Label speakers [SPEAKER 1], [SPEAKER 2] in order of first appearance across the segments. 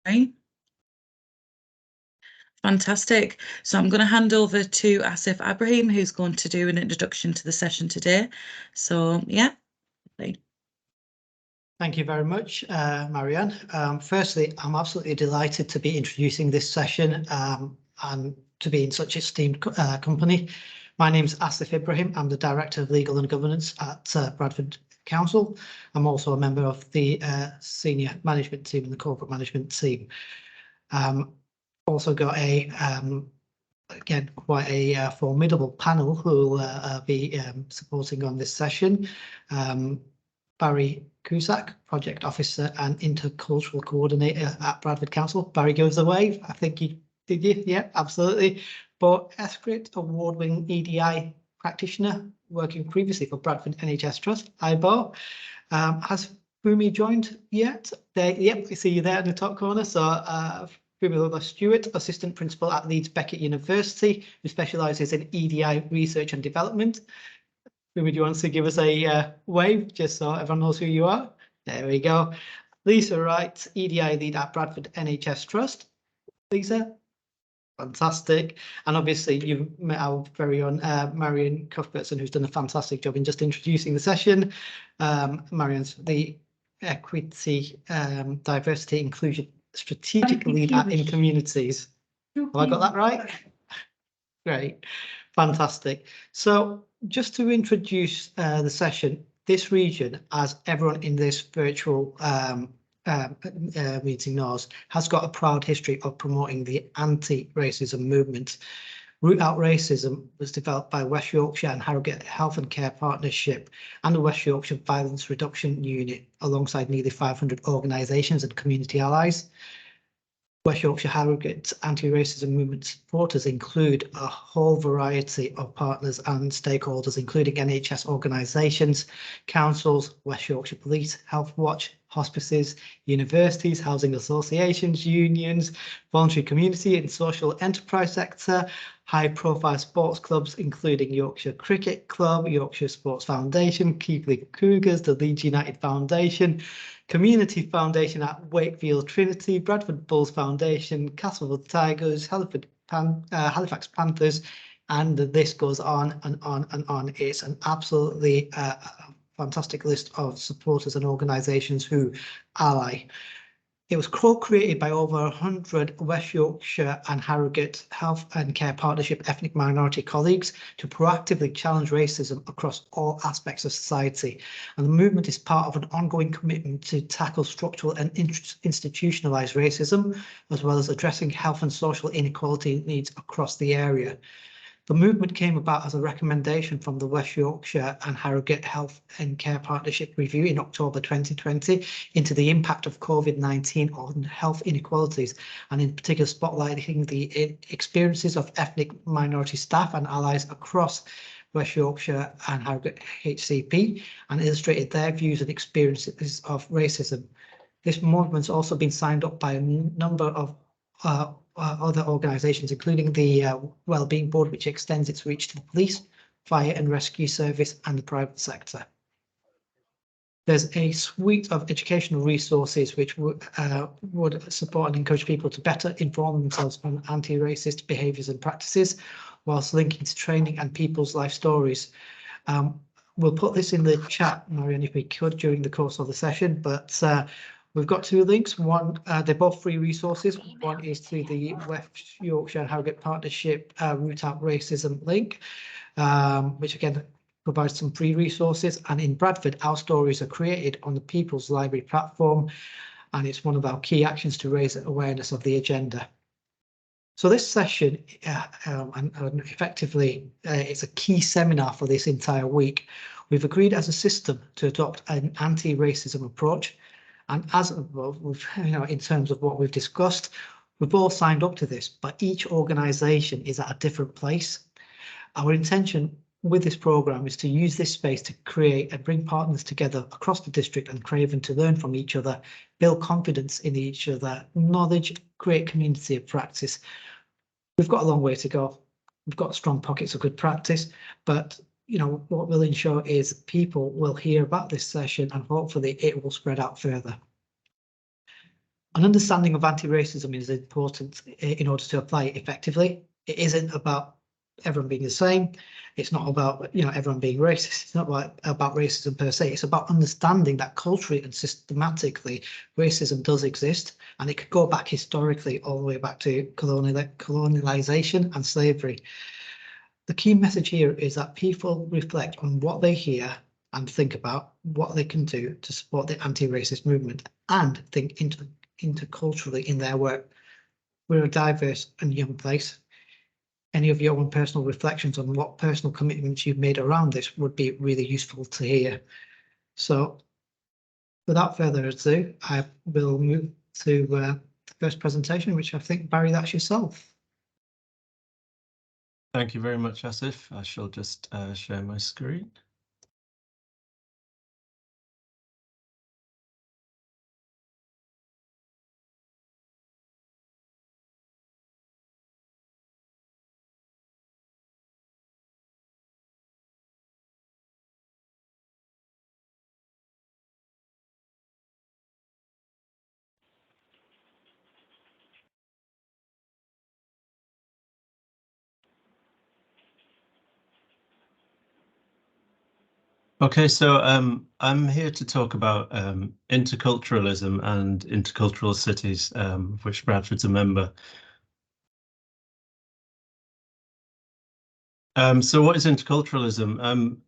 [SPEAKER 1] Right. Fantastic. So I'm going to hand over to Asif Abraham, who's going to do an introduction to the session today. So, yeah.
[SPEAKER 2] Thank you very much, Marianne. Firstly, I'm absolutely delighted to be introducing this session and to be in such esteemed company. My name is Asif Ibrahim. I'm the Director of Legal and Governance at Bradford Council. I'm also a member of the senior management team and the corporate management team. Also got a again, quite a formidable panel who will be supporting on this session. Barry Cusack, Project Officer and Intercultural Coordinator at Bradford Council. Barry gives a wave. I think you did. Yeah, absolutely. But Escrit, award-winning EDI practitioner, working previously for Bradford NHS Trust. Hi, Bo. Has Fumi joined yet? Yep, I see you there in the top corner. So Fumi Stewart, Assistant Principal at Leeds Beckett University, who specialises in EDI research and development. Fumi, do you want to give us a wave, just so everyone knows who you are? There we go. Lisa Wright, EDI lead at Bradford NHS Trust. Lisa, fantastic. And obviously you've met our very own Marion Cuthbertson, who's done a fantastic job in just introducing the session. Marion's the Equity, Diversity, Inclusion Strategic Lead at In Communities. Have I got that right? Great, fantastic. So just to introduce the session, this region, as everyone in this virtual meeting knows, has got a proud history of promoting the anti-racism movement. Root Out Racism was developed by West Yorkshire and Harrogate Health and Care Partnership and the West Yorkshire Violence Reduction Unit, alongside nearly 500 organisations and community allies. West Yorkshire Harrogate anti-racism movement supporters include a whole variety of partners and stakeholders, including NHS organisations, councils, West Yorkshire Police, Health Watch, hospices, universities, housing associations, unions, voluntary community and social enterprise sector, high-profile sports clubs, including Yorkshire Cricket Club, Yorkshire Sports Foundation, Keighley Cougars, the Leeds United Foundation, Community Foundation at Wakefield Trinity, Bradford Bulls Foundation, Castleford Tigers, Halifax Panthers, and the list goes on and on and on. It's an absolutely fantastic list of supporters and organisations who ally. It was co-created by over 100 West Yorkshire and Harrogate Health and Care Partnership ethnic minority colleagues to proactively challenge racism across all aspects of society. And the movement is part of an ongoing commitment to tackle structural and institutionalised racism, as well as addressing health and social inequality needs across the area. The movement came about as a recommendation from the West Yorkshire and Harrogate Health and Care Partnership Review in October 2020 into the impact of COVID-19 on health inequalities, and in particular spotlighting the experiences of ethnic minority staff and allies across West Yorkshire and Harrogate HCP, and illustrated their views and experiences of racism. This movement's also been signed up by a number of other organisations, including the Wellbeing Board, which extends its reach to the police, fire and rescue service and the private sector. There's a suite of educational resources which would support and encourage people to better inform themselves on anti-racist behaviours and practices, whilst linking to training and people's life stories. We'll put this in the chat, Marianne, if we could, during the course of the session, but we've got two links. One, they're both free resources. One is through the West Yorkshire and Harrogate Partnership Root Out Racism link, which again provides some free resources. And in Bradford, our stories are created on the People's Library platform, and it's one of our key actions to raise awareness of the agenda. So this session, and effectively, it's a key seminar for this entire week. We've agreed as a system to adopt an anti-racism approach. And as above, in terms of what we've discussed, we've all signed up to this, but each organisation is at a different place. Our intention with this programme is to use this space to create and bring partners together across the district and Craven to learn from each other, build confidence in each other, knowledge, create community of practice. We've got a long way to go. We've got strong pockets of good practice, but what we'll ensure is people will hear about this session and hopefully it will spread out further. An understanding of anti-racism is important in order to apply it effectively. It isn't about everyone being the same. It's not about, everyone being racist. It's not about racism per se. It's about understanding that culturally and systematically racism does exist, and it could go back historically all the way back to colonialization and slavery. The key message here is that people reflect on what they hear and think about what they can do to support the anti-racist movement and think interculturally in their work. We're a diverse and young place. Any of your own personal reflections on what personal commitments you've made around this would be really useful to hear. So without further ado, I will move to the first presentation, which I think, Barry, that's yourself.
[SPEAKER 3] Thank you very much, Asif. I shall just share my screen. Okay, so I'm here to talk about interculturalism and intercultural cities, of which Bradford's a member. So what is interculturalism?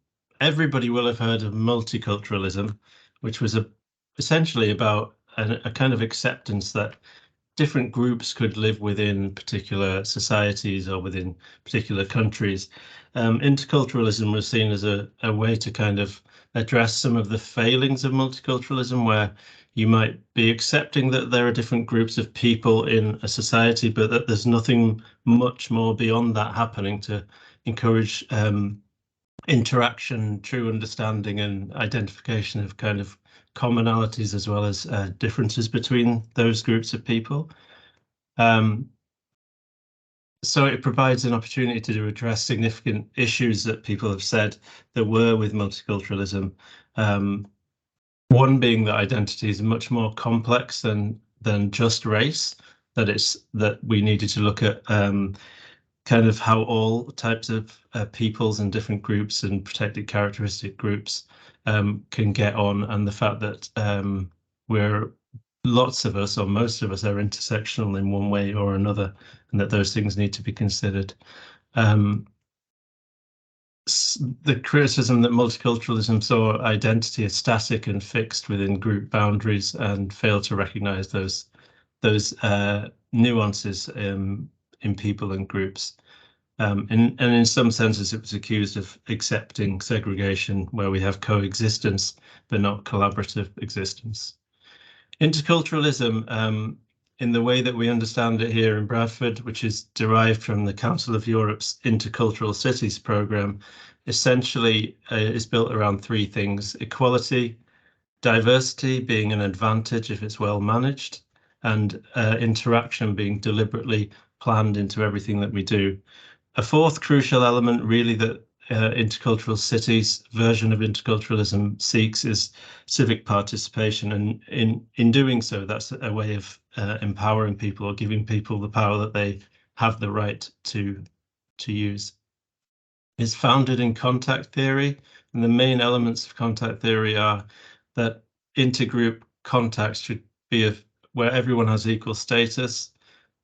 [SPEAKER 3] Everybody will have heard of multiculturalism, which was essentially about a kind of acceptance that different groups could live within particular societies or within particular countries. Interculturalism was seen as a way to kind of address some of the failings of multiculturalism, where you might be accepting that there are different groups of people in a society, but that there's nothing much more beyond that happening to encourage interaction, true understanding, and identification of kind of commonalities as well as differences between those groups of people. So it provides an opportunity to address significant issues that people have said there were with multiculturalism. One being that identity is much more complex than just race, that we needed to look at kind of how all types of peoples and different groups and protected characteristic groups can get on, and the fact that lots of us, or most of us, are intersectional in one way or another, and that those things need to be considered. The criticism that multiculturalism saw identity as static and fixed within group boundaries and failed to recognize those nuances in people and groups. And in some senses, it was accused of accepting segregation where we have coexistence, but not collaborative existence. Interculturalism, in the way that we understand it here in Bradford, which is derived from the Council of Europe's Intercultural Cities programme, essentially is built around three things: equality, diversity being an advantage if it's well managed, and interaction being deliberately planned into everything that we do. A fourth crucial element, really, that Intercultural Cities version of interculturalism seeks is civic participation, and in doing so, that's a way of empowering people or giving people the power that they have the right to use. It's founded in contact theory, and the main elements of contact theory are that intergroup contacts should be where everyone has equal status,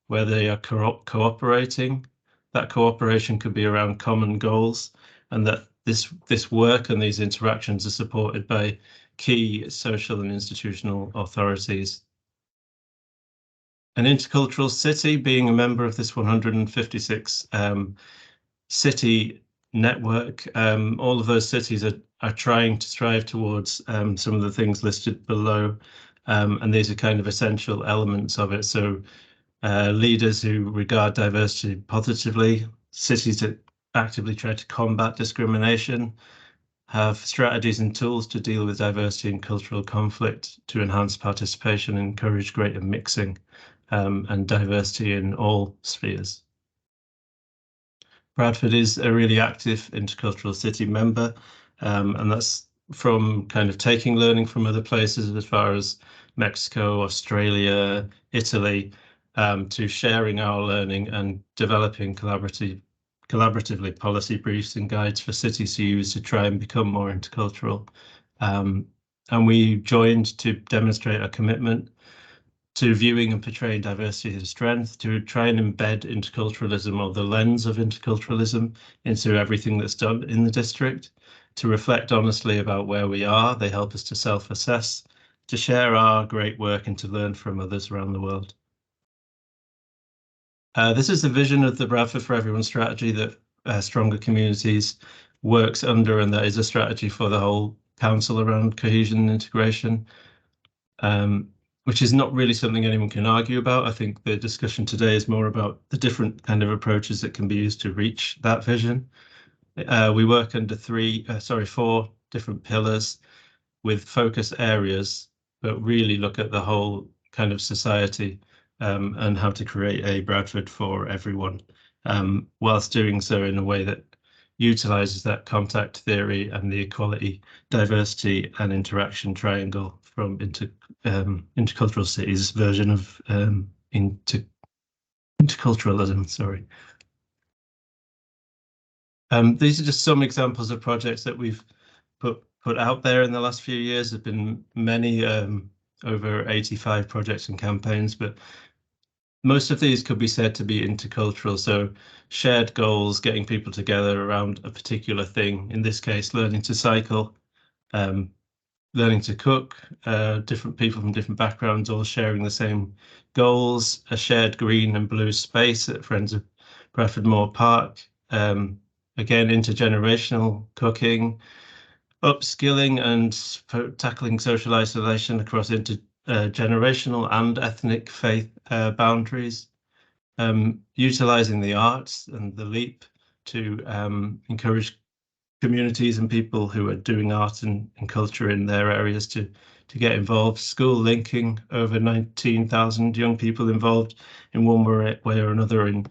[SPEAKER 3] where they are cooperating. That cooperation could be around common goals, and that this work and these interactions are supported by key social and institutional authorities. An intercultural city, being a member of this 156 city network, all of those cities are trying to strive towards some of the things listed below, and these are kind of essential elements of it. So leaders who regard diversity positively, cities that actively try to combat discrimination, have strategies and tools to deal with diversity and cultural conflict, to enhance participation and encourage greater mixing and diversity in all spheres. Bradford is a really active intercultural city member, and that's from kind of taking learning from other places as far as Mexico, Australia, Italy, to sharing our learning and developing collaboratively policy briefs and guides for cities to use to try and become more intercultural. And we joined to demonstrate our commitment to viewing and portraying diversity as a strength, to try and embed interculturalism or the lens of interculturalism into everything that's done in the district, to reflect honestly about where we are. They help us to self-assess, to share our great work and to learn from others around the world. This is the vision of the Bradford for Everyone strategy that Stronger Communities works under, and that is a strategy for the whole council around cohesion and integration, which is not really something anyone can argue about. I think the discussion today is more about the different kind of approaches that can be used to reach that vision. We work under four different pillars with focus areas, but really look at the whole kind of society and how to create a Bradford for everyone, whilst doing so in a way that utilizes that contact theory and the equality, diversity and interaction triangle from Intercultural City's version of interculturalism, sorry. These are just some examples of projects that we've put out there in the last few years. There have been many, over 85 projects and campaigns, but most of these could be said to be intercultural. So shared goals, getting people together around a particular thing, in this case, learning to cycle, learning to cook, different people from different backgrounds all sharing the same goals, a shared green and blue space at Friends of Bradford Moor Park, again, intergenerational cooking, upskilling and tackling social isolation across intergenerational and ethnic faith boundaries, utilizing the arts and the leap to encourage communities and people who are doing art and culture in their areas to get involved, school linking, over 19,000 young people involved in one way or another in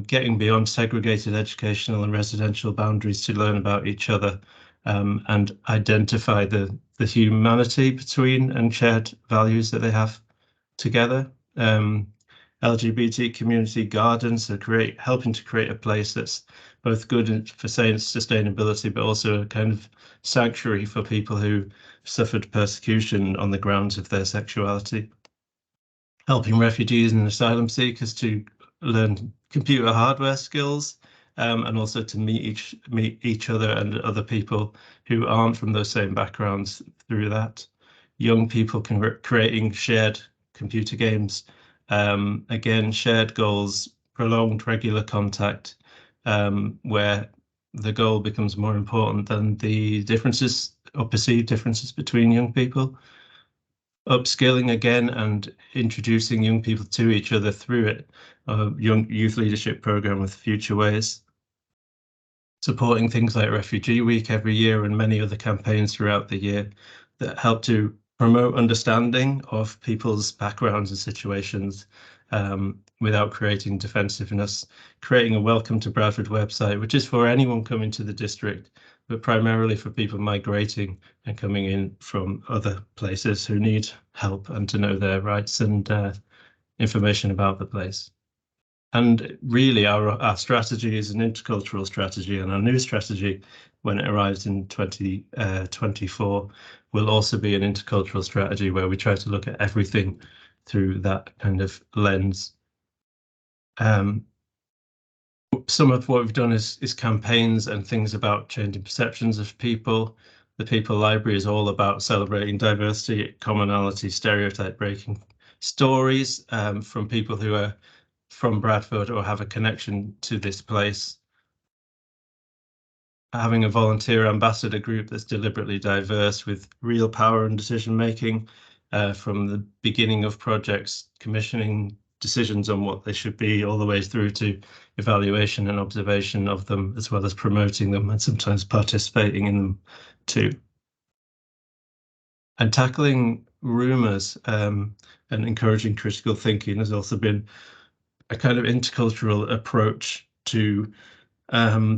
[SPEAKER 3] getting beyond segregated educational and residential boundaries to learn about each other and identify the humanity between and shared values that they have together. LGBT community gardens, so helping to create a place that's both good for sustainability, but also a kind of sanctuary for people who suffered persecution on the grounds of their sexuality. Helping refugees and asylum seekers to learn computer hardware skills, and also to meet each other and other people who aren't from those same backgrounds through that. Young people creating shared computer games, again, shared goals, prolonged regular contact, where the goal becomes more important than the differences or perceived differences between young people. Upskilling again and introducing young people to each other through it. Young youth leadership program with Future Ways. Supporting things like Refugee Week every year and many other campaigns throughout the year that help to promote understanding of people's backgrounds and situations without creating defensiveness. Creating a Welcome to Bradford website, which is for anyone coming to the district, but primarily for people migrating and coming in from other places who need help and to know their rights and information about the place. And really our strategy is an intercultural strategy, and our new strategy, when it arrives in 2024, will also be an intercultural strategy where we try to look at everything through that kind of lens. Some of what we've done is campaigns and things about changing perceptions of people. The People Library is all about celebrating diversity, commonality, stereotype breaking stories from people who are from Bradford or have a connection to this place. Having a volunteer ambassador group that's deliberately diverse with real power and decision making from the beginning of projects, commissioning decisions on what they should be, all the way through to evaluation and observation of them, as well as promoting them and sometimes participating in them too. And tackling rumours and encouraging critical thinking has also been a kind of intercultural approach to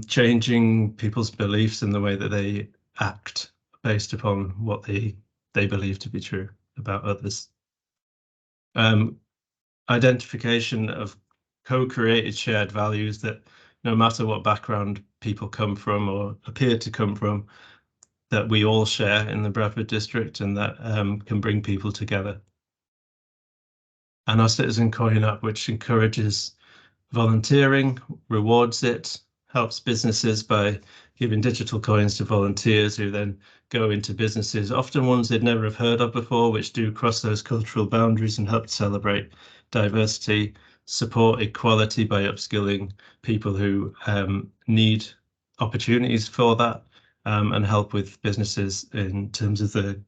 [SPEAKER 3] changing people's beliefs in the way that they act based upon what they believe to be true about others. Identification of co-created shared values that no matter what background people come from or appear to come from, that we all share in the Bradford district, and that can bring people together. And our Citizen Coin app, which encourages volunteering, rewards it, helps businesses by giving digital coins to volunteers who then go into businesses, often ones they'd never have heard of before, which do cross those cultural boundaries and help celebrate diversity, support equality by upskilling people who need opportunities for that, and help with businesses in terms of the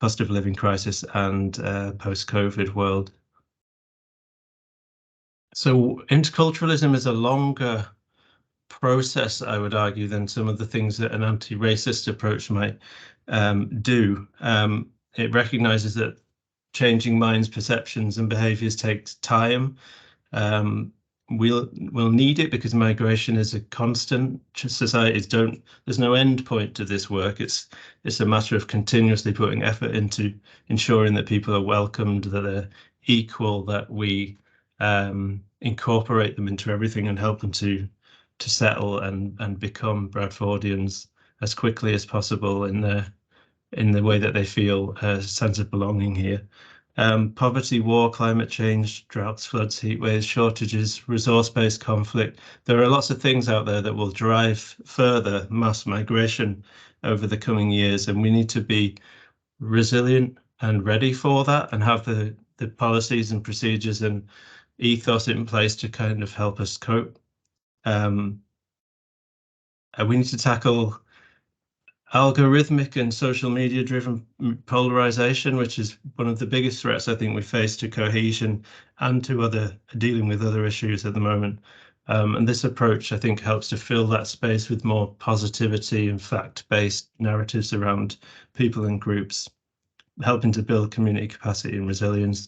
[SPEAKER 3] cost of living crisis and post-COVID world. So interculturalism is a longer process, I would argue, than some of the things that an anti-racist approach might do. It recognizes that changing minds, perceptions, and behaviors takes time. We'll need it because migration is a constant. Societies don't. There's no end point to this work. It's a matter of continuously putting effort into ensuring that people are welcomed, that they're equal, that we incorporate them into everything and help them to settle and become Bradfordians as quickly as possible in the way that they feel a sense of belonging here. Poverty, war, climate change, droughts, floods, heat waves, shortages, resource-based conflict. There are lots of things out there that will drive further mass migration over the coming years, and we need to be resilient and ready for that and have the policies and procedures and ethos in place to kind of help us cope. We need to tackle algorithmic and social media driven polarization, which is one of the biggest threats I think we face to cohesion and to dealing with other issues at the moment. And this approach, I think, helps to fill that space with more positivity and fact-based narratives around people and groups, helping to build community capacity and resilience.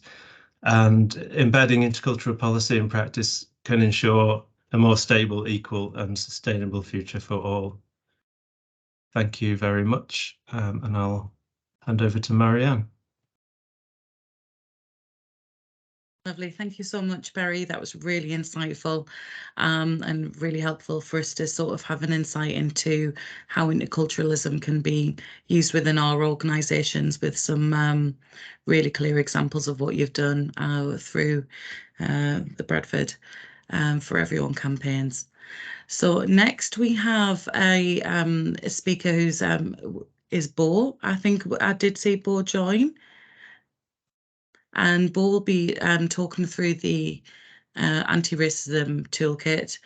[SPEAKER 3] And embedding intercultural policy and practice can ensure a more stable, equal and sustainable future for all. Thank you very much, and I'll hand over to Marianne.
[SPEAKER 1] Lovely. Thank you so much, Barry. That was really insightful and really helpful for us to sort of have an insight into how interculturalism can be used within our organisations, with some really clear examples of what you've done through the Bradford for Everyone campaigns. So next we have a speaker who's is Bo. I think I did see Bo join. And Bo will be talking through the anti-racism toolkit.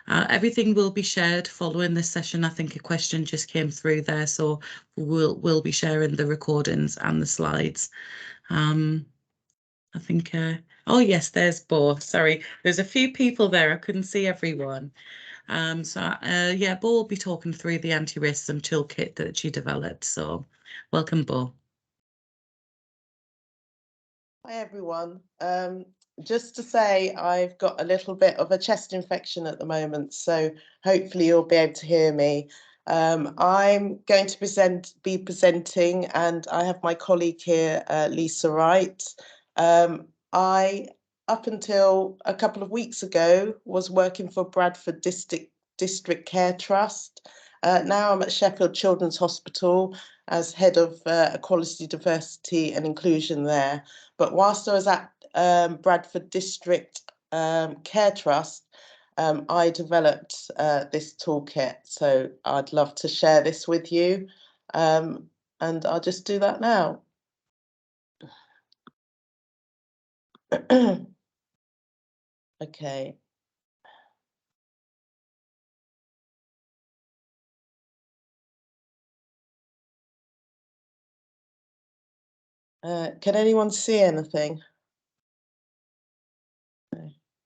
[SPEAKER 1] Everything will be shared following this session. I think a question just came through there, so we'll be sharing the recordings and the slides. I think, oh yes, there's Bo. Sorry, there's a few people there. I couldn't see everyone. Yeah, Bo will be talking through the anti-racism toolkit that she developed. So welcome, Bo.
[SPEAKER 4] Hi everyone. Just to say, I've got a little bit of a chest infection at the moment, so hopefully you'll be able to hear me. I'm going to be presenting, and I have my colleague here, Lisa Wright. I, up until a couple of weeks ago, was working for Bradford District Care Trust. Now I'm at Sheffield Children's Hospital as head of equality, diversity and inclusion there. But whilst I was at Bradford District Care Trust, I developed this toolkit. So I'd love to share this with you. And I'll just do that now. Okay. Can anyone see anything?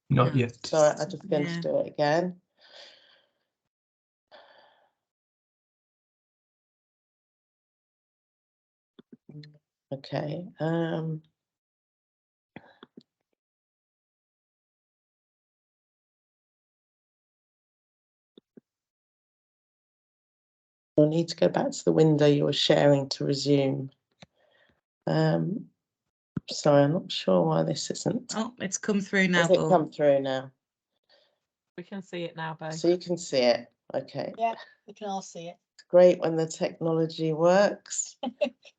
[SPEAKER 3] Not yet.
[SPEAKER 4] Sorry, I'm just going to do it again. Okay. You'll need to go back to the window you were sharing to resume. Sorry, I'm not sure why this isn't.
[SPEAKER 1] Oh, it's come through now.
[SPEAKER 4] Has it come through now?
[SPEAKER 5] We can see it now, Bo.
[SPEAKER 4] So you can see it. Okay.
[SPEAKER 6] Yeah, we can all see it.
[SPEAKER 4] Great when the technology works.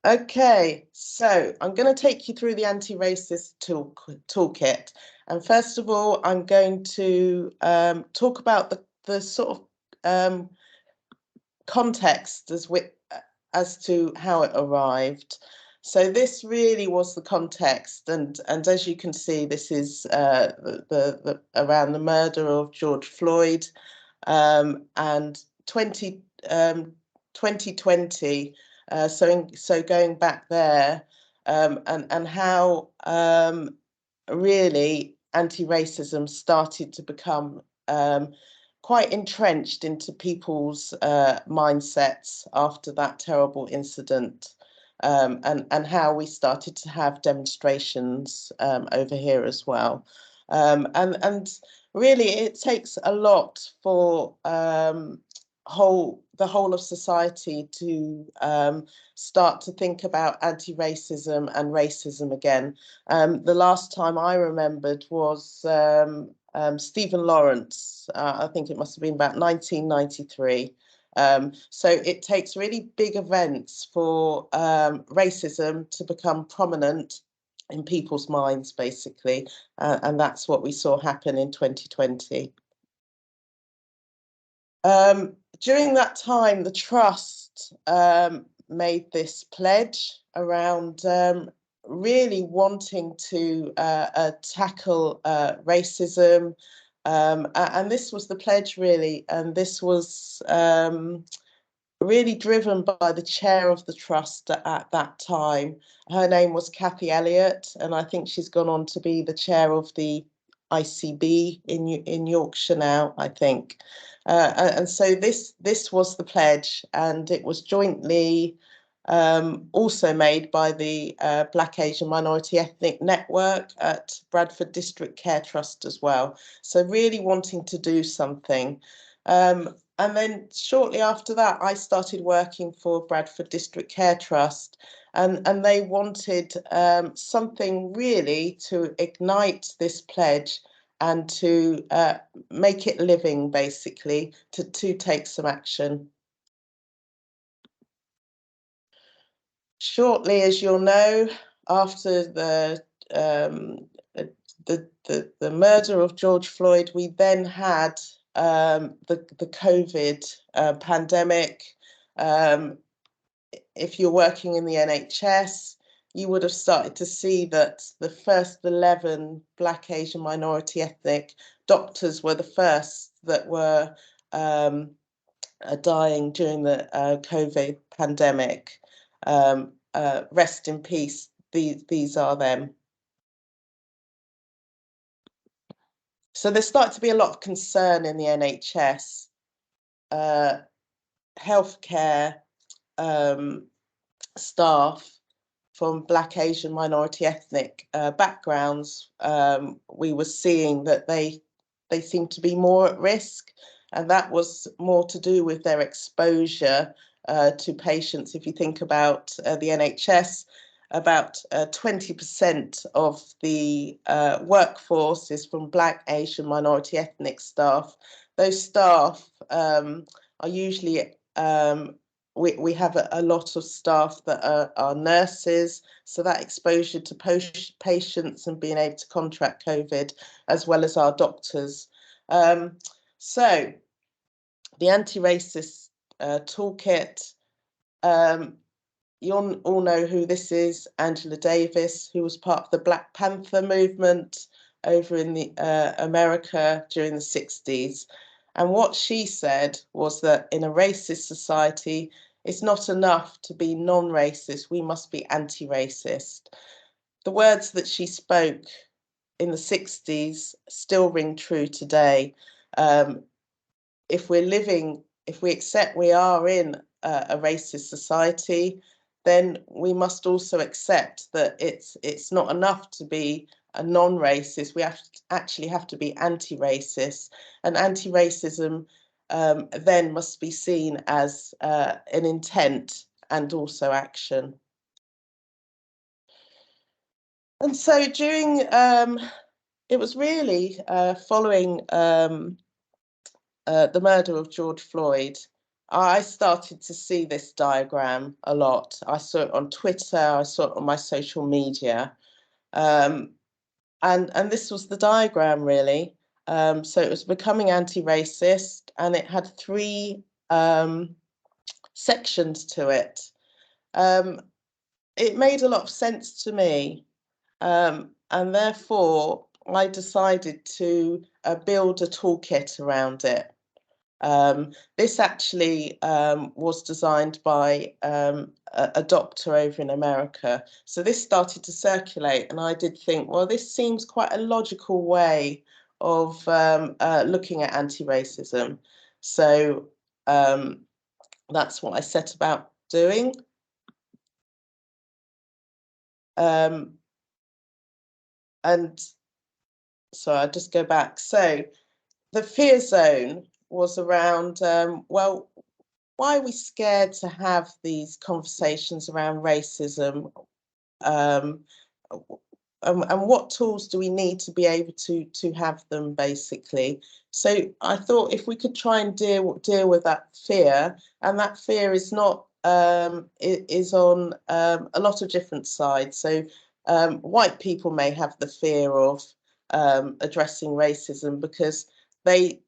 [SPEAKER 4] Okay, so I'm going to take you through the anti-racist toolkit. And first of all, I'm going to talk about the sort of context as to how it arrived. So this really was the context, and as you can see, this is around the murder of George Floyd, and 2020. So going back there, and how really anti-racism started to become quite entrenched into people's mindsets after that terrible incident, and how we started to have demonstrations over here as well. And really, it takes a lot for the whole of society to start to think about anti-racism and racism again. The last time I remembered was Stephen Lawrence. I think it must have been about 1993. So it takes really big events for racism to become prominent in people's minds, basically, and that's what we saw happen in 2020. During that time, the Trust made this pledge around really wanting to tackle racism, and this was the pledge, really, and this was really driven by the chair of the Trust at that time. Her name was Kathy Elliott, and I think she's gone on to be the chair of the ICB in Yorkshire now, I think. And so this was the pledge, and it was jointly also made by the Black Asian Minority Ethnic Network at Bradford District Care Trust as well. So really wanting to do something. And then shortly after that, I started working for Bradford District Care Trust, and they wanted something really to ignite this pledge and to make it living, basically, to take some action. Shortly, as you'll know, after the murder of George Floyd, we then had the COVID pandemic. If you're working in the NHS, you would have started to see that the first 11 Black, Asian, minority ethnic doctors were the first that were dying during the COVID pandemic. Rest in peace. These are them. So there started to be a lot of concern in the NHS. Healthcare staff from Black, Asian, minority ethnic backgrounds, we were seeing that they seemed to be more at risk, and that was more to do with their exposure to patients. If you think about the NHS, about 20% of the workforce is from Black, Asian, minority ethnic staff. Those staff are usually, we have a lot of staff that are nurses, so that exposure to patients and being able to contract COVID, as well as our doctors. So the anti-racist toolkit, you all know who this is, Angela Davis, who was part of the Black Panther movement over in the America during the 60s. And what she said was that in a racist society, it's not enough to be non-racist, we must be anti-racist. The words that she spoke in the 60s still ring true today. If we accept we are in a racist society, then we must also accept that it's not enough to be a non-racist. We actually have to be anti-racist, and anti-racism then must be seen as an intent and also action. And so during, it was really following the murder of George Floyd, I started to see this diagram a lot. I saw it on Twitter, I saw it on my social media. And this was the diagram really. So it was becoming anti-racist, and it had three sections to it. It made a lot of sense to me, and therefore I decided to build a toolkit around it. This actually was designed by a doctor over in America. So this started to circulate, and I did think, well, this seems quite a logical way of looking at anti-racism. So that's what I set about doing. And so I'll just go back. So the fear zone was around, well, why are we scared to have these conversations around racism? And what tools do we need to be able to have them, basically? So I thought if we could try and deal with that fear, and that fear is not is on a lot of different sides. So white people may have the fear of addressing racism because they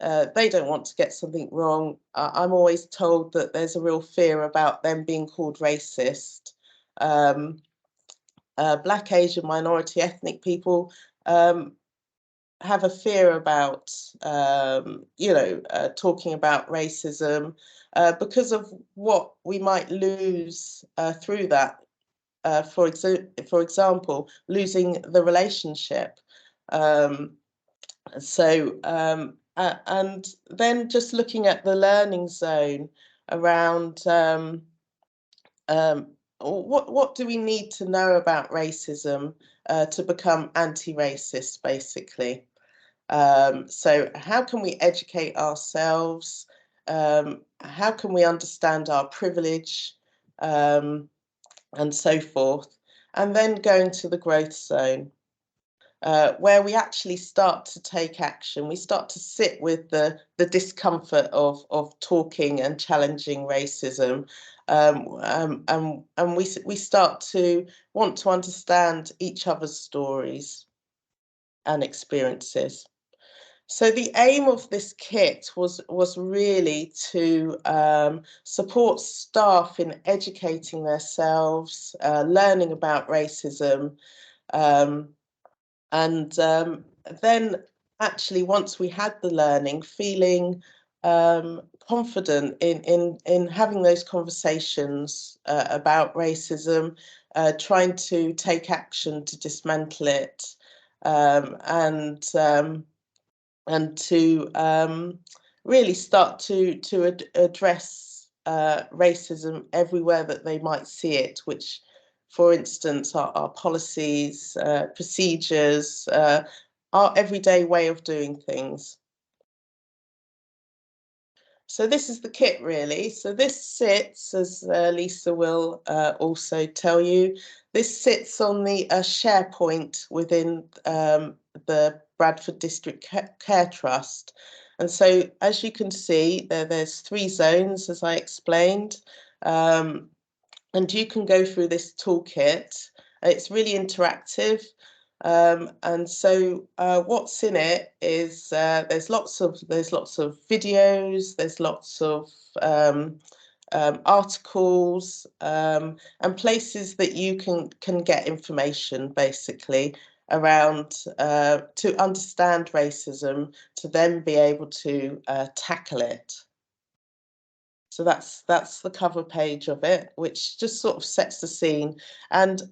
[SPEAKER 4] don't want to get something wrong. I'm always told that there's a real fear about them being called racist. Black, Asian, minority, ethnic people have a fear about, talking about racism because of what we might lose through that. For example, losing the relationship. And then just looking at the learning zone around what do we need to know about racism to become anti-racist, basically. So how can we educate ourselves? How can we understand our privilege, and so forth? And then going to the growth zone. Where we actually start to take action. We start to sit with the discomfort of talking and challenging racism, and we start to want to understand each other's stories and experiences. So the aim of this kit was really to support staff in educating themselves, learning about racism, and then actually, once we had the learning, feeling confident in having those conversations about racism, trying to take action to dismantle it, and to really start to address racism everywhere that they might see it, which, for instance, our policies, procedures, our everyday way of doing things. So this is the kit, really. So this sits, as Lisa will also tell you, this sits on the SharePoint within the Bradford District Care Trust. And so, as you can see, there's 3 zones, as I explained. And you can go through this toolkit. It's really interactive. And so what's in it is there's lots of videos, there's lots of articles, and places that you can get information, basically, around to understand racism, to then be able to tackle it. So that's the cover page of it, which just sort of sets the scene. And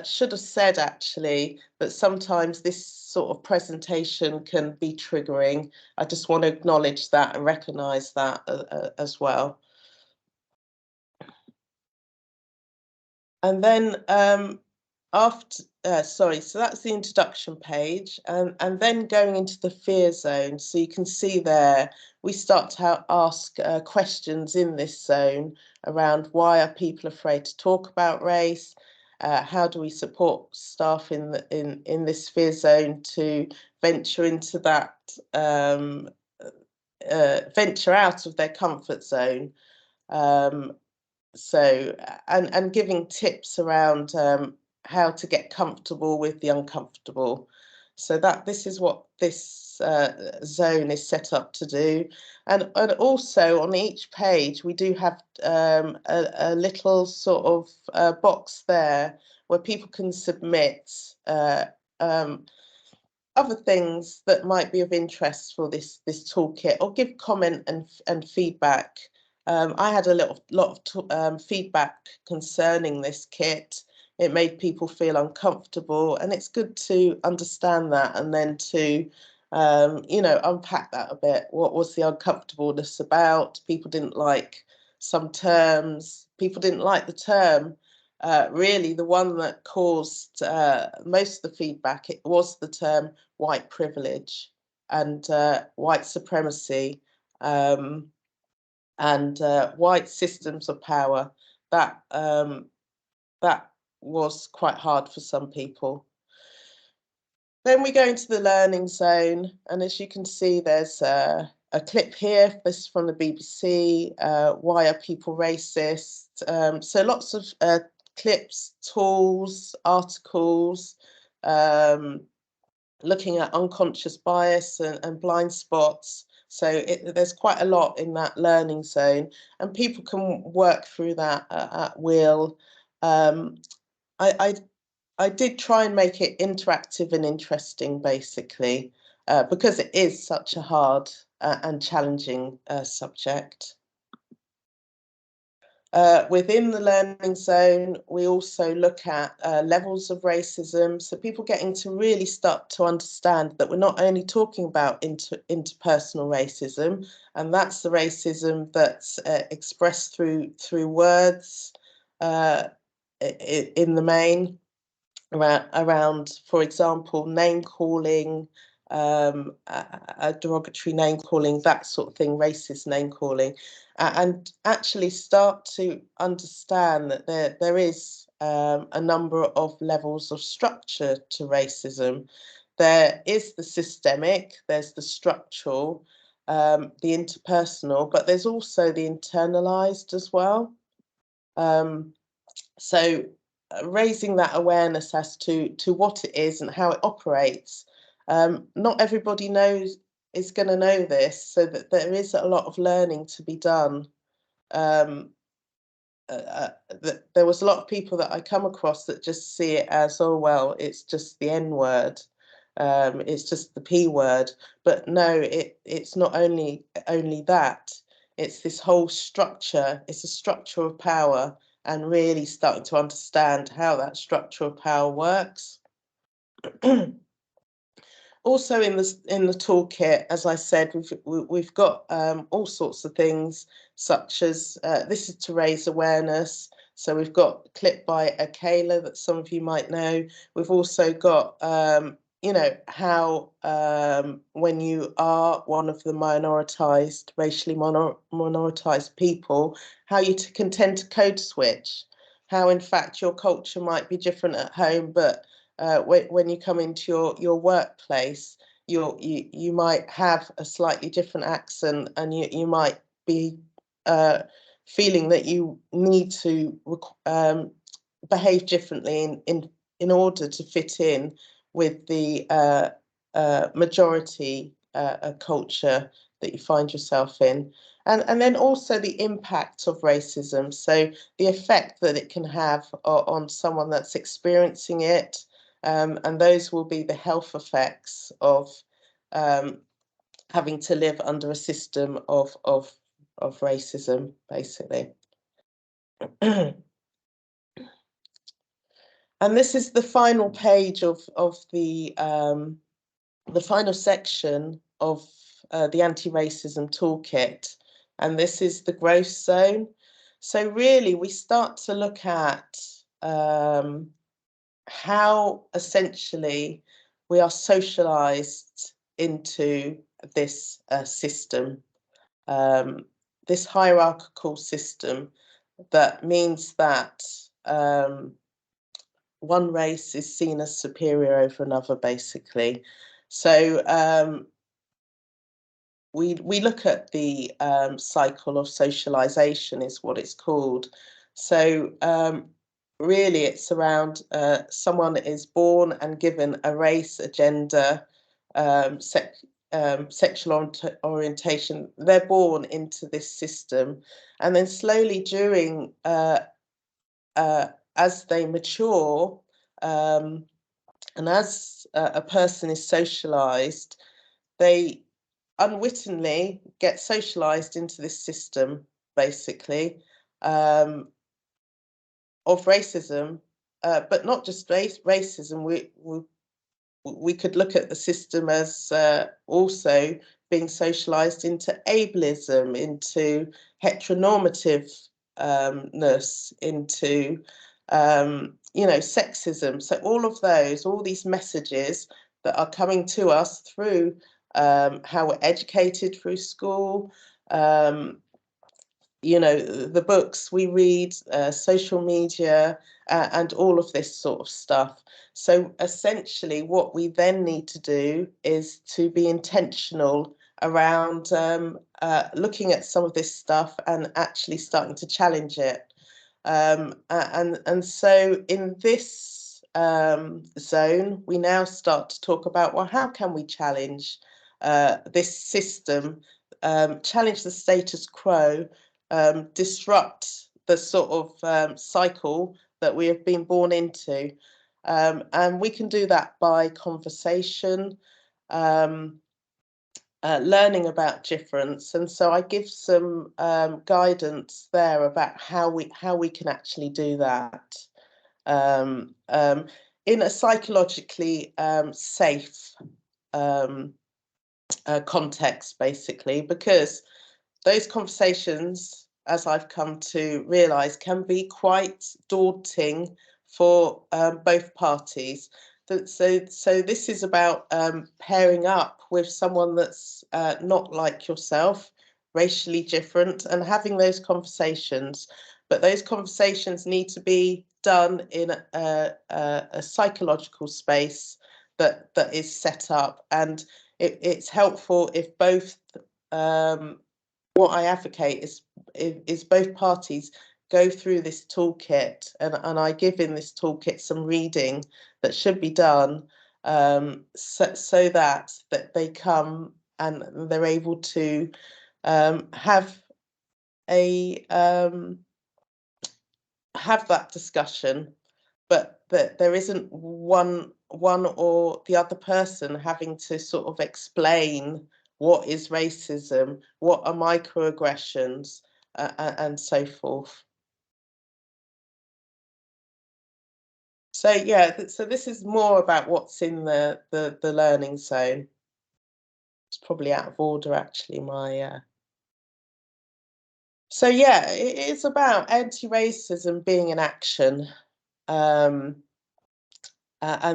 [SPEAKER 4] should have said, actually, that sometimes this sort of presentation can be triggering. I just want to acknowledge that and recognise that as well. And then sorry, so that's the introduction page, and then going into the fear zone. So you can see there, we start to ask questions in this zone around why are people afraid to talk about race? How do we support staff in this fear zone to venture into that, venture out of their comfort zone? So, and giving tips around how to get comfortable with the uncomfortable. So this is what this zone is set up to do. And also on each page, we do have a little sort of box there where people can submit other things that might be of interest for this toolkit, or give comment and feedback. I had a lot of feedback concerning this kit. It made people feel uncomfortable, and it's good to understand that, and then to you know, unpack that a bit. What was the uncomfortableness about? People didn't like some terms. People didn't like the term. Really, the one that caused most of the feedback, it was the term white privilege and white supremacy, and white systems of power. That that was quite hard for some people. Then we go into the learning zone, and as you can see, there's a clip here. This is from the BBC. Why are people racist? So lots of clips, tools, articles, looking at unconscious bias and blind spots. So there's quite a lot in that learning zone, and people can work through that at will. I did try and make it interactive and interesting, basically, because it is such a hard and challenging subject. Within the learning zone, we also look at levels of racism. So people getting to really start to understand that we're not only talking about interpersonal racism, and that's the racism that's expressed through words in the main, around, for example, name calling, a derogatory name calling, that sort of thing, racist name calling, and actually start to understand that there is a number of levels of structure to racism. There is the systemic, there's the structural, the interpersonal, but there's also the internalized as well. So raising that awareness as to what it is and how it operates. Not everybody is going to know this, so that there is a lot of learning to be done. There was a lot of people that I come across that just see it as, oh well, it's just the N word, it's just the P word. But no, it's not only that. It's this whole structure. It's a structure of power, and really starting to understand how that structure of power works. Also in the toolkit, as I said, we've got all sorts of things, such as this is to raise awareness. So we've got a clip by Akela that some of you might know. We've also got you know, how when you are one of the minoritized, racially minoritized people, how you can tend to code switch, how in fact your culture might be different at home, but when you come into your workplace, you might have a slightly different accent, and you might be feeling that you need to behave differently in order to fit in with the majority culture that you find yourself in. And then also the impact of racism, so the effect that it can have on someone that's experiencing it, and those will be the health effects of having to live under a system of racism, basically. And this is the final page of the final section of the anti-racism toolkit, and this is the growth zone. So really, we start to look at how essentially we are socialized into this system, this hierarchical system that means that one race is seen as superior over another, basically. So we look at the cycle of socialization, is what it's called. So really it's around someone is born and given a race, a gender, sexual orientation. They're born into this system, and then slowly during as they mature, and as a person is socialized, they unwittingly get socialized into this system, basically, of racism, but not just racism. We could look at the system as also being socialized into ableism, into heteronormativeness, into sexism. So all these messages that are coming to us through how we're educated through school, the books we read, social media, and all of this sort of stuff. So essentially what we then need to do is to be intentional around looking at some of this stuff and actually starting to challenge it. And so in this zone, we now start to talk about, well, how can we challenge this system, challenge the status quo, disrupt the sort of cycle that we have been born into. And we can do that by conversation, learning about difference. And so I give some guidance there about how we can actually do that in a psychologically safe context, basically, because those conversations, as I've come to realise, can be quite daunting for both parties. So this is about pairing up with someone that's not like yourself, racially different, and having those conversations. But those conversations need to be done in a psychological space that is set up, and it's helpful if both what I advocate is both parties go through this toolkit, and I give in this toolkit some reading that should be done, so that they come and they're able to have that discussion, but that there isn't one or the other person having to sort of explain what is racism, what are microaggressions, and so forth. So yeah, so this is more about what's in the learning zone. It's probably out of order, actually, my So yeah, it is about anti-racism being in action. And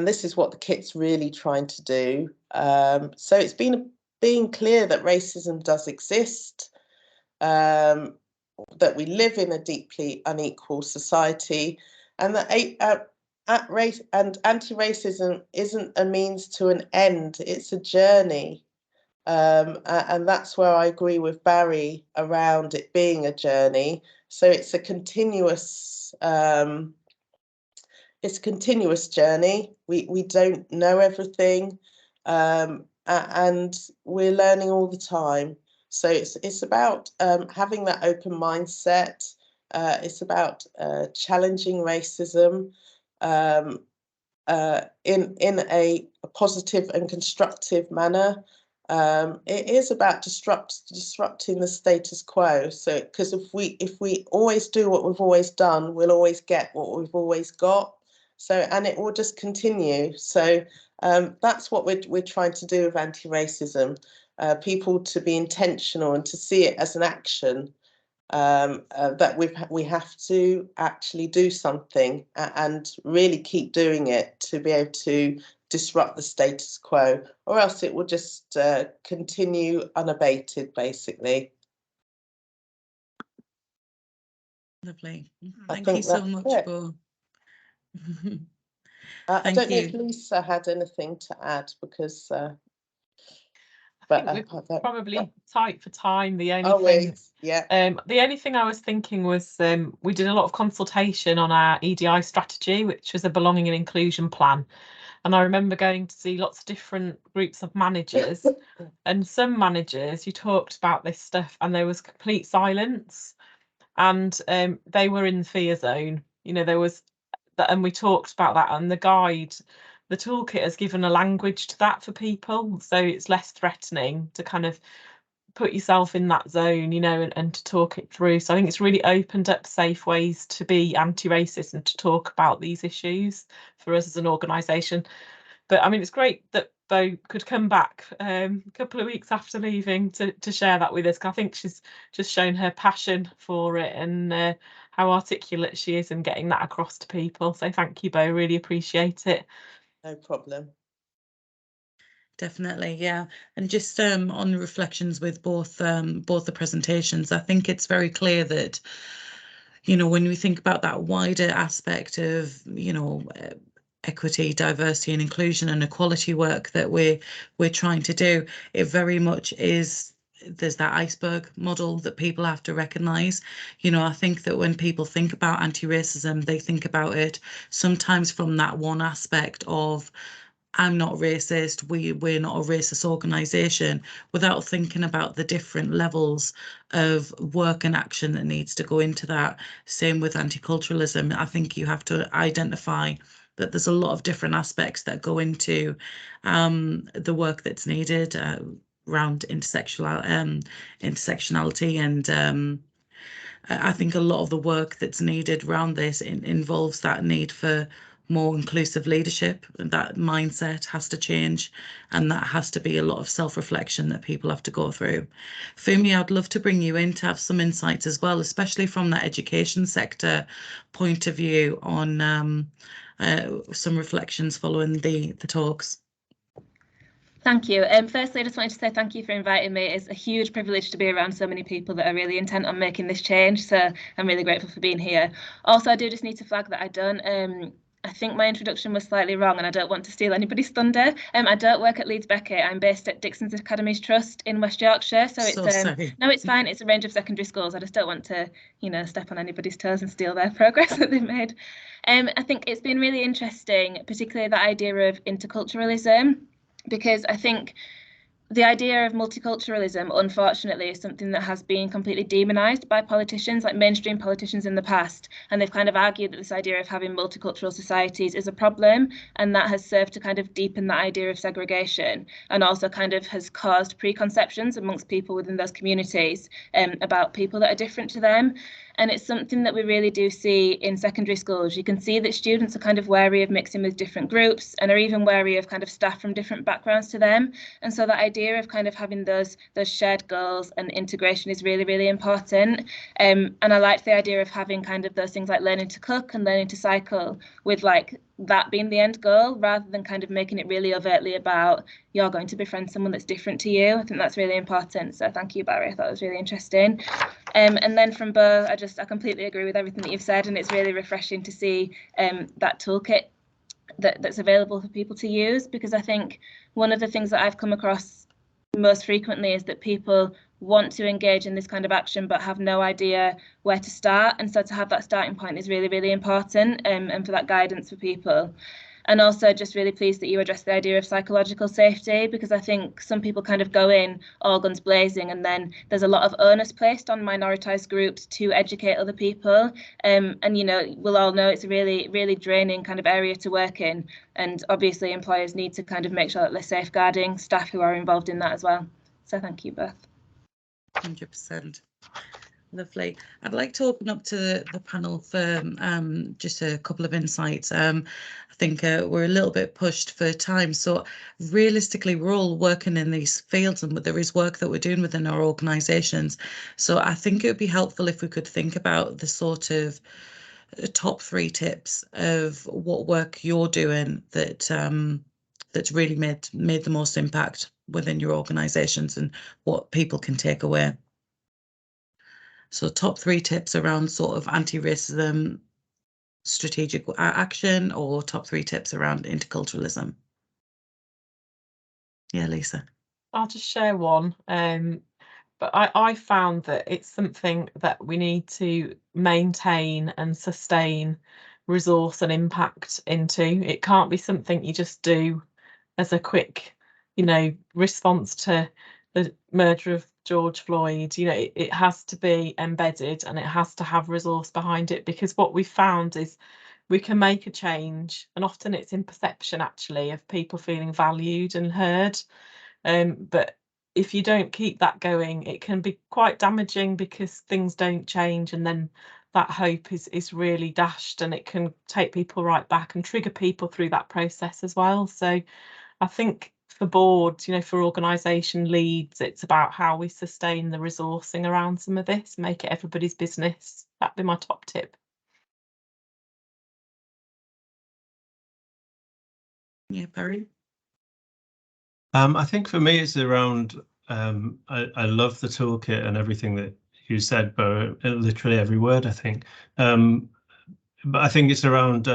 [SPEAKER 4] this is what the kit's really trying to do. So it's being clear that racism does exist, that we live in a deeply unequal society, and that race and anti-racism isn't a means to an end, it's a journey. And that's where I agree with Barry around it being a journey. So it's a continuous journey. We don't know everything, and we're learning all the time. So it's about having that open mindset. It's about challenging racism in a positive and constructive manner. It is about disrupting the status quo. So, because if we always do what we've always done, we'll always get what we've always got. So, and it will just continue. So that's what we're trying to do with anti-racism. People to be intentional and to see it as an action. that we have to actually do something and really keep doing it to be able to disrupt the status quo, or else it will just continue unabated, basically.
[SPEAKER 1] Lovely.
[SPEAKER 4] I
[SPEAKER 1] Thank
[SPEAKER 4] think
[SPEAKER 1] you so
[SPEAKER 4] that's
[SPEAKER 1] much,
[SPEAKER 4] it.
[SPEAKER 1] Bo.
[SPEAKER 4] I
[SPEAKER 1] Thank
[SPEAKER 4] don't know if
[SPEAKER 1] you.
[SPEAKER 4] Lisa had anything to add, because
[SPEAKER 5] I
[SPEAKER 4] but
[SPEAKER 5] think we're probably tight for time. The only thing, the only thing I was thinking was we did a lot of consultation on our EDI strategy, which was a belonging and inclusion plan. And I remember going to see lots of different groups of managers, and some managers, you talked about this stuff and there was complete silence, and they were in the fear zone. You know, there was that, and we talked about that, and the guide, the toolkit has given a language to that for people, so it's less threatening to kind of put yourself in that zone, you know, and to talk it through. So I think it's really opened up safe ways to be anti-racist and to talk about these issues for us as an organisation. But I mean, it's great that Bo could come back a couple of weeks after leaving to share that with us. I think she's just shown her passion for it and how articulate she is in getting that across to people. So thank you, Bo, really appreciate it.
[SPEAKER 4] No problem.
[SPEAKER 1] Definitely, yeah. And just on reflections with both the presentations, I think it's very clear that, you know, when we think about that wider aspect of, you know, equity, diversity and inclusion and equality work that we're trying to do, it very much is, there's that iceberg model that people have to recognise. You know, I think that when people think about anti-racism, they think about it sometimes from that one aspect of, I'm not racist, we're not a racist organisation, without thinking about the different levels of work and action that needs to go into that. Same with anti-culturalism. I think you have to identify that there's a lot of different aspects that go into the work that's needed around intersectionality, and I think a lot of the work that's needed around this involves that need for more inclusive leadership, and that mindset has to change, and that has to be a lot of self-reflection that people have to go through. Fumi, I'd love to bring you in to have some insights as well, especially from that education sector point of view on some reflections following the talks.
[SPEAKER 6] Thank you. Firstly, I just wanted to say thank you for inviting me. It's a huge privilege to be around so many people that are really intent on making this change. So I'm really grateful for being here. Also, I do just need to flag that I think my introduction was slightly wrong, and I don't want to steal anybody's thunder. I don't work at Leeds Beckett. I'm based at Dixon's Academies Trust in West Yorkshire. So it's no, it's fine. It's a range of secondary schools. I just don't want to, you know, step on anybody's toes and steal their progress that they've made. I think it's been really interesting, particularly the idea of interculturalism, because I think the idea of multiculturalism, unfortunately, is something that has been completely demonized by politicians, like mainstream politicians in the past. And they've kind of argued that this idea of having multicultural societies is a problem, and that has served to kind of deepen the idea of segregation, and also kind of has caused preconceptions amongst people within those communities about people that are different to them. And it's something that we really do see in secondary schools. You can see that students are kind of wary of mixing with different groups, and are even wary of kind of staff from different backgrounds to them. And so that idea of kind of having those shared goals and integration is really, really important. And I liked the idea of having kind of those things like learning to cook and learning to cycle, with like that being the end goal, rather than kind of making it really overtly about you're going to befriend someone that's different to you. I think that's really important. So thank you, Barry. I thought it was really interesting. And then from Bo, I completely agree with everything that you've said, and it's really refreshing to see that toolkit that's available for people to use, because I think one of the things that I've come across most frequently is that people want to engage in this kind of action but have no idea where to start, and so to have that starting point is really, really important, and for that guidance for people. And also just really pleased that you addressed the idea of psychological safety, because I think some people kind of go in all guns blazing, and then there's a lot of onus placed on minoritized groups to educate other people. And, you know, we'll all know it's a really, really draining kind of area to work in. And obviously employers need to kind of make sure that they're safeguarding staff who are involved in that as well. So thank you both.
[SPEAKER 1] 100%. Lovely. I'd like to open up to the panel for just a couple of insights. I think we're a little bit pushed for time. So realistically, we're all working in these fields and there is work that we're doing within our organisations. So I think it would be helpful if we could think about the sort of top 3 tips of what work you're doing that that's really made the most impact within your organisations and what people can take away. So top 3 tips around sort of anti-racism strategic action, or top 3 tips around interculturalism. Yeah, Lisa.
[SPEAKER 5] I'll just share one. But I found that it's something that we need to maintain and sustain resource and impact into. It can't be something you just do as a quick, response to the murder of George Floyd. It has to be embedded and it has to have resource behind it, because what we found is we can make a change, and often it's in perception actually of people feeling valued and heard. But if you don't keep that going, it can be quite damaging, because things don't change and then that hope is really dashed, and it can take people right back and trigger people through that process as well. So I think for boards, for organisation leads, it's about how we sustain the resourcing around some of this, make it everybody's business. That'd be my top tip.
[SPEAKER 1] Yeah, Barry?
[SPEAKER 3] I think for me it's around, I love the toolkit and everything that you said, Bo, literally every word, I think. But I think it's around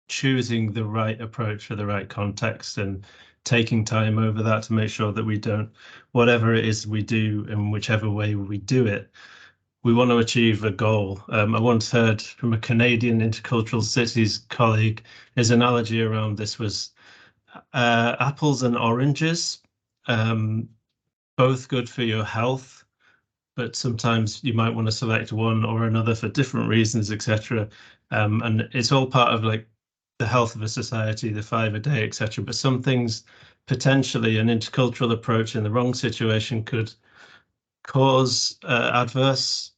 [SPEAKER 3] choosing the right approach for the right context and taking time over that to make sure that we don't, whatever it is we do in whichever way we do it, we want to achieve a goal. I once heard from a Canadian Intercultural Cities colleague, his analogy around this was apples and oranges, both good for your health, but sometimes you might want to select one or another for different reasons, etc. And it's all part of like the health of a society, the 5 a day, etc. But some things, potentially an intercultural approach in the wrong situation could cause adverse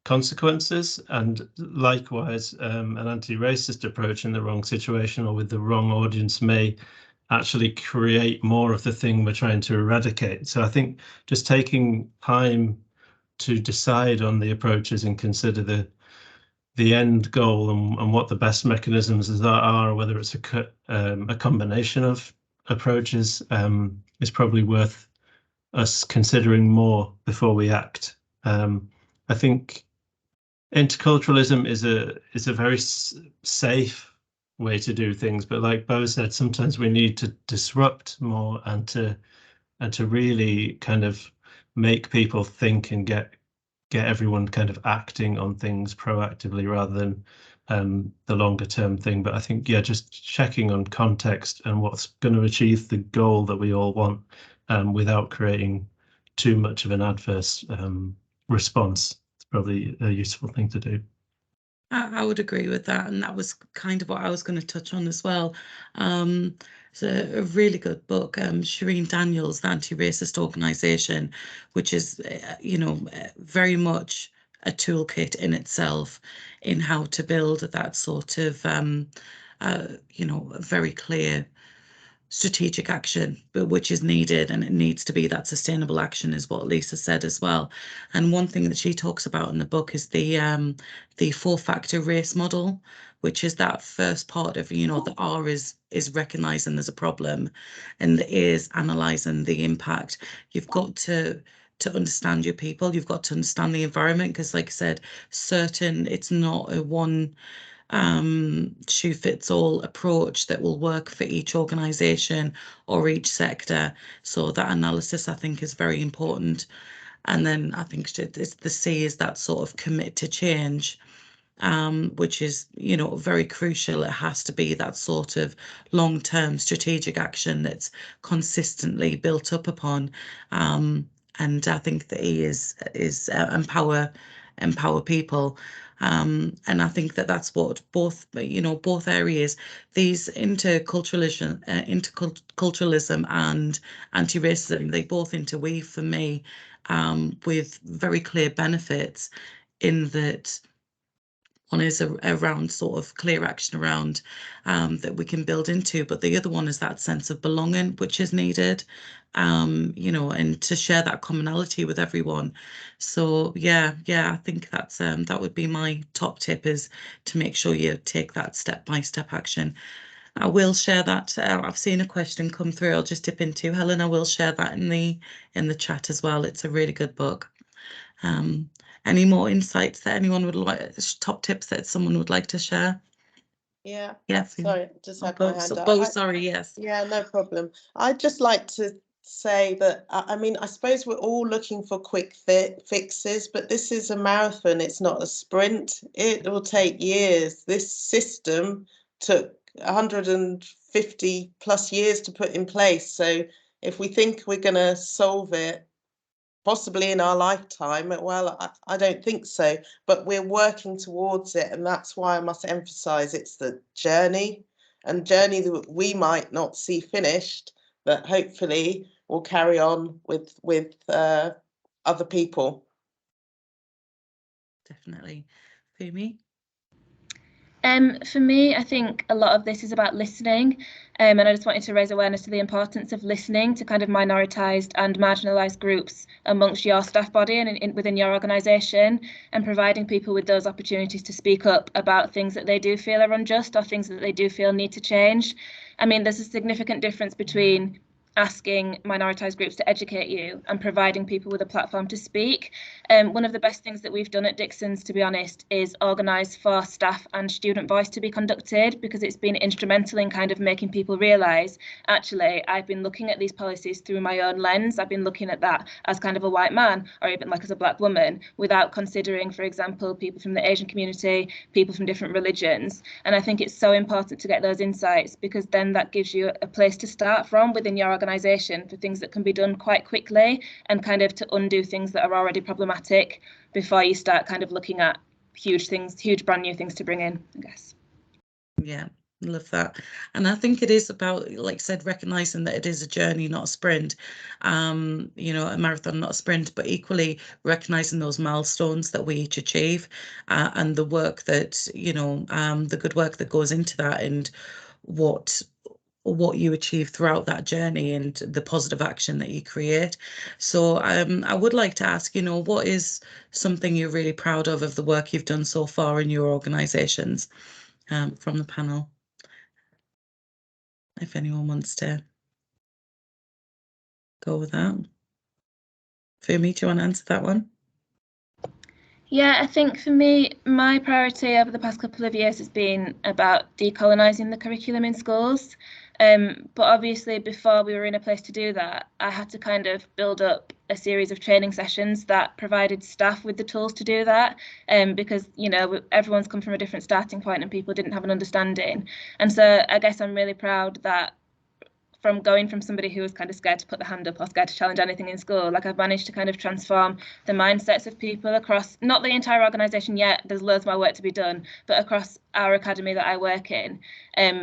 [SPEAKER 3] consequences, and likewise an anti-racist approach in the wrong situation or with the wrong audience may actually create more of the thing we're trying to eradicate. So I think just taking time to decide on the approaches and consider the end goal and what the best mechanisms are, whether it's a combination of approaches, is probably worth us considering more before we act. I think interculturalism is a very safe way to do things, but like Bo said, sometimes we need to disrupt more and to really kind of make people think and get everyone kind of acting on things proactively rather than the longer term thing. But I think, yeah, just checking on context and what's going to achieve the goal that we all want, without creating too much of an adverse response. It's probably a useful thing to do.
[SPEAKER 1] I would agree with that, and that was kind of what I was going to touch on as well. It's a really good book, Shireen Daniels, The Anti-Racist Organisation, which is, very much a toolkit in itself in how to build that sort of, very clear strategic action, but which is needed, and it needs to be that sustainable action, is what Lisa said as well. And one thing that she talks about in the book is the 4-factor race model, which is that first part of, the R is recognizing there's a problem, and the A is analyzing the impact. You've got to understand your people, you've got to understand the environment, because like I said, it's not a one shoe fits all approach that will work for each organization or each sector. So that analysis, I think, is very important. And then I think the C is that sort of commit to change, which is, very crucial. It has to be that sort of long-term strategic action that's consistently built up upon. And I think the E is empower people. And I think that's what both areas, these interculturalism and anti-racism, they both interweave for me. with very clear benefits, in that one is around sort of clear action around that we can build into, but the other one is that sense of belonging which is needed, you know, and to share that commonality with everyone. So yeah, I think that's that would be my top tip, is to make sure you take that step-by-step action. I will share that. I've seen a question come through. I'll just dip into, Helen, I will share that in the chat as well. It's a really good book. Any more insights that anyone would like, top tips that someone would like to share?
[SPEAKER 4] Yeah.
[SPEAKER 1] Yes.
[SPEAKER 4] Sorry, just had my hand up.
[SPEAKER 1] Sorry, yes.
[SPEAKER 4] Yeah, no problem. I'd just like to say that, I mean, I suppose we're all looking for quick fixes, but this is a marathon, it's not a sprint. It will take years. This system took 150 plus years to put in place. So if we think we're going to solve it possibly in our lifetime, well, I don't think so, but we're working towards it, and that's why I must emphasize it's the journey, and journey that we might not see finished, but hopefully will carry on with other people.
[SPEAKER 1] Definitely. Fumi?
[SPEAKER 6] For me, I think a lot of this is about listening, and I just wanted to raise awareness to the importance of listening to kind of minoritized and marginalized groups amongst your staff body and within your organisation, and providing people with those opportunities to speak up about things that they do feel are unjust or things that they do feel need to change. I mean, there's a significant difference between asking minoritized groups to educate you and providing people with a platform to speak. One of the best things that we've done at Dixon's, to be honest, is organise for staff and student voice to be conducted, because it's been instrumental in kind of making people realise, actually, I've been looking at these policies through my own lens. I've been looking at that as kind of a white man, or even like as a black woman, without considering, for example, people from the Asian community, people from different religions. And I think it's so important to get those insights, because then that gives you a place to start from within your organisation for things that can be done quite quickly, and kind of to undo things that are already problematic before you start kind of looking at huge brand new things to bring in, I guess.
[SPEAKER 1] Yeah, love that. And I think it is about, like I said, recognizing that it is a journey, not a sprint. You know, a marathon, not a sprint, but equally recognizing those milestones that we each achieve, and the work that, you know, the good work that goes into that, and what you achieve throughout that journey, and the positive action that you create. So I would like to ask, you know, what is something you're really proud of the work you've done so far in your organisations, from the panel? If anyone wants to go with that. Fumi, do you want to answer that one?
[SPEAKER 6] Yeah, I think for me, my priority over the past couple of years has been about decolonising the curriculum in schools. But obviously, before we were in a place to do that, I had to kind of build up a series of training sessions that provided staff with the tools to do that, because, you know, everyone's come from a different starting point and people didn't have an understanding. And so I guess I'm really proud that from going from somebody who was kind of scared to put the hand up or scared to challenge anything in school, like I've managed to kind of transform the mindsets of people across, not the entire organisation yet, there's loads more work to be done, but across our academy that I work in,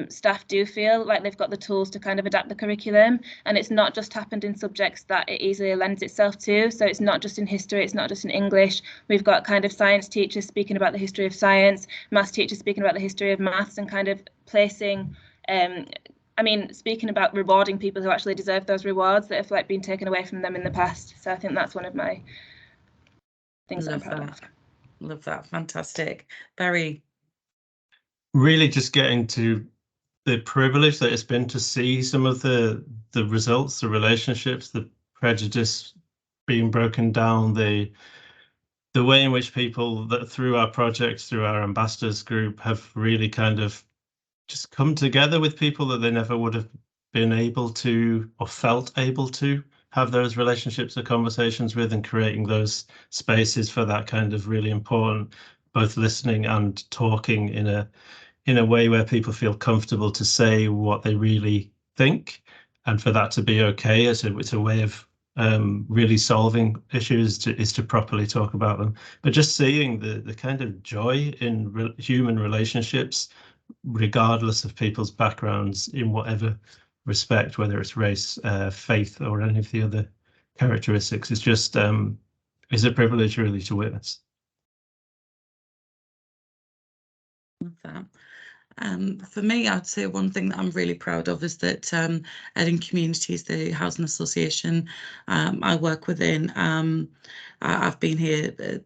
[SPEAKER 6] staff do feel like they've got the tools to kind of adapt the curriculum, and it's not just happened in subjects that it easily lends itself to. So it's not just in history, it's not just in English. We've got kind of science teachers speaking about the history of science, maths teachers speaking about the history of maths, and kind of placing I mean, speaking about rewarding people who actually deserve those rewards that have like been taken away from them in the past. So I think that's one of my things that I'm proud of.
[SPEAKER 1] Love that. Fantastic. Barry?
[SPEAKER 3] Really just getting to the privilege that it's been to see some of the results, the relationships, the prejudice being broken down, the way in which people that through our projects, through our ambassadors group, have really kind of just come together with people that they never would have been able to or felt able to have those relationships or conversations with, and creating those spaces for that kind of really important both listening and talking in a way where people feel comfortable to say what they really think, and for that to be okay. It's a way of really solving issues is to properly talk about them. But just seeing the kind of joy in human relationships, regardless of people's backgrounds in whatever respect, whether it's race, faith, or any of the other characteristics. It's just it's a privilege really to witness.
[SPEAKER 1] Love that. For me, I'd say one thing that I'm really proud of is that Edding Communities, the housing association I work within, I've been here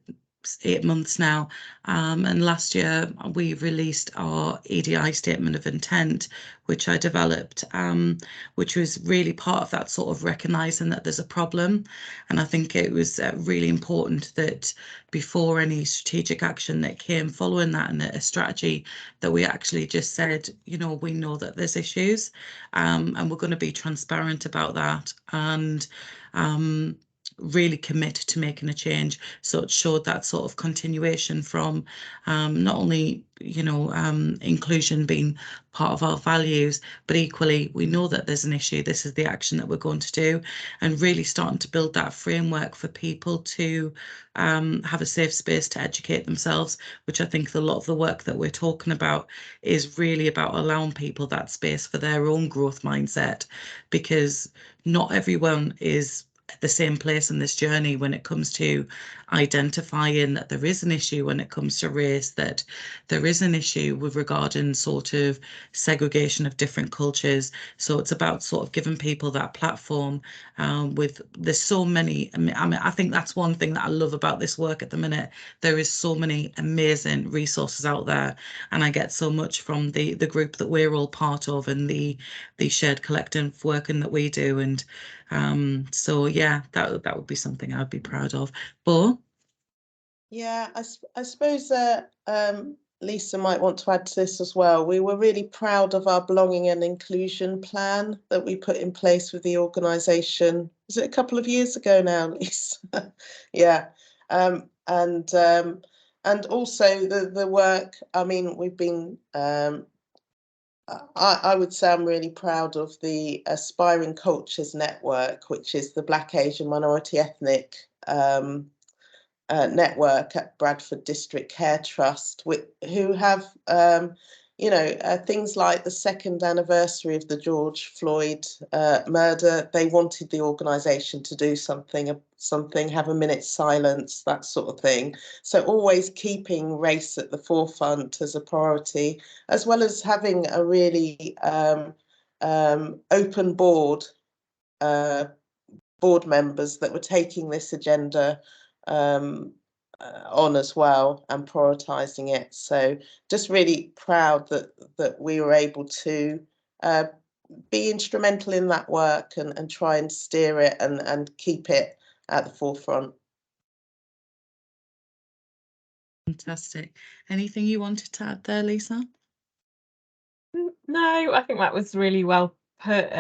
[SPEAKER 1] 8 months now, and last year we released our EDI statement of intent, which I developed, which was really part of that sort of recognising that there's a problem. And I think it was really important that before any strategic action that came following that and a strategy, that we actually just said, you know, we know that there's issues, and we're going to be transparent about that, and really commit to making a change. So it showed that sort of continuation from not only, you know, inclusion being part of our values, but equally we know that there's an issue, this is the action that we're going to do, and really starting to build that framework for people to have a safe space to educate themselves, which I think a lot of the work that we're talking about is really about allowing people that space for their own growth mindset, because not everyone is at the same place in this journey when it comes to identifying that there is an issue when it comes to race, that there is an issue with regarding sort of segregation of different cultures. So it's about sort of giving people that platform there's so many, I mean, I think that's one thing that I love about this work at the minute. There is so many amazing resources out there, and I get so much from the group that we're all part of and the shared collective working that we do. And so yeah, that would be something I'd be proud of. But
[SPEAKER 4] yeah, I suppose Lisa might want to add to this as well. We were really proud of our belonging and inclusion plan that we put in place with the organisation. Was it a couple of years ago now, Lisa? Yeah, and also the work. I mean, we've been. I would say I'm really proud of the Aspiring Cultures Network, which is the Black, Asian, Minority Ethnic network at Bradford District Care Trust, who have, you know, things like the 2nd anniversary of the George Floyd murder. They wanted the organisation to do something, have a minute's silence, that sort of thing. So always keeping race at the forefront as a priority, as well as having a really open board members that were taking this agenda on as well and prioritising it. So just really proud that we were able to be instrumental in that work and try and steer it and keep it at the forefront.
[SPEAKER 1] fantastic. Anything you wanted to add there, Lisa?
[SPEAKER 5] No, I think that was really well put.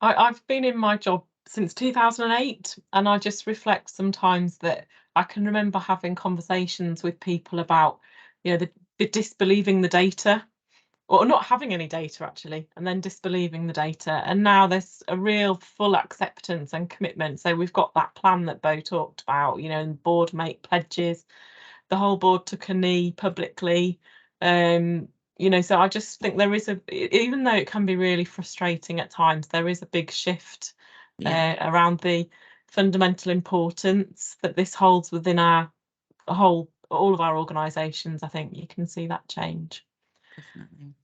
[SPEAKER 5] I've been in my job since 2008, and I just reflect sometimes that I can remember having conversations with people about, you know, the disbelieving the data, or not having any data actually, and then disbelieving the data. And now there's a real full acceptance and commitment. So we've got that plan that Bo talked about, you know, and board make pledges. The whole board took a knee publicly. You know, so I just think there is even though it can be really frustrating at times, there is a big shift around the fundamental importance that this holds within all of our organisations. I think you can see that change.
[SPEAKER 1] Definitely.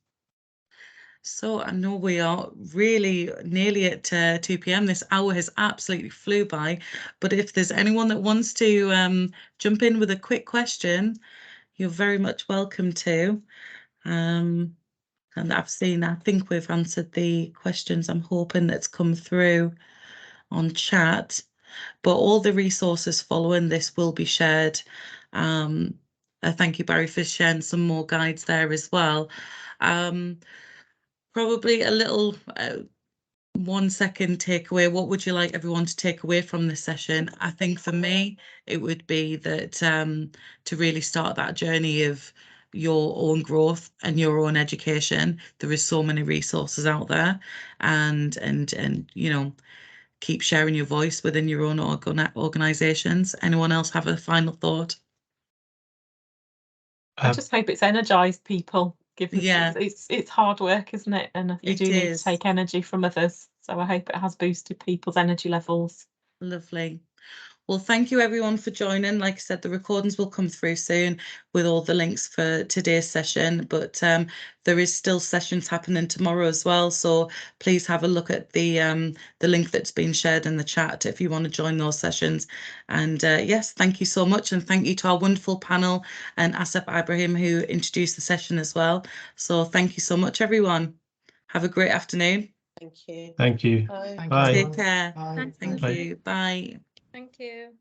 [SPEAKER 1] So I know we are really nearly at 2 p.m. This hour has absolutely flew by, but if there's anyone that wants to jump in with a quick question, you're very much welcome to. And I think we've answered the questions I'm hoping that's come through on chat, but all the resources following this will be shared. Thank you, Barry, for sharing some more guides there as well. Probably a little 1 second takeaway. What would you like everyone to take away from this session? I think for me, it would be that to really start that journey of your own growth and your own education. There is so many resources out there, and you know, keep sharing your voice within your own organizations. Anyone else have a final thought?
[SPEAKER 5] I just hope it's energized people. It's hard work, isn't it? And you do need to take energy from others. So I hope it has boosted people's energy levels.
[SPEAKER 1] Lovely. Well, thank you everyone for joining. Like I said, the recordings will come through soon with all the links for today's session, but there is still sessions happening tomorrow as well. So please have a look at the link that's been shared in the chat if you want to join those sessions. And yes, thank you so much. And thank you to our wonderful panel and Asif Ibrahim, who introduced the session as well. So thank you so much, everyone. Have a great afternoon.
[SPEAKER 4] Thank you.
[SPEAKER 3] Thank you.
[SPEAKER 4] Bye.
[SPEAKER 3] Bye.
[SPEAKER 1] Take care.
[SPEAKER 2] Bye.
[SPEAKER 1] Thank you. Bye.
[SPEAKER 6] Thank you.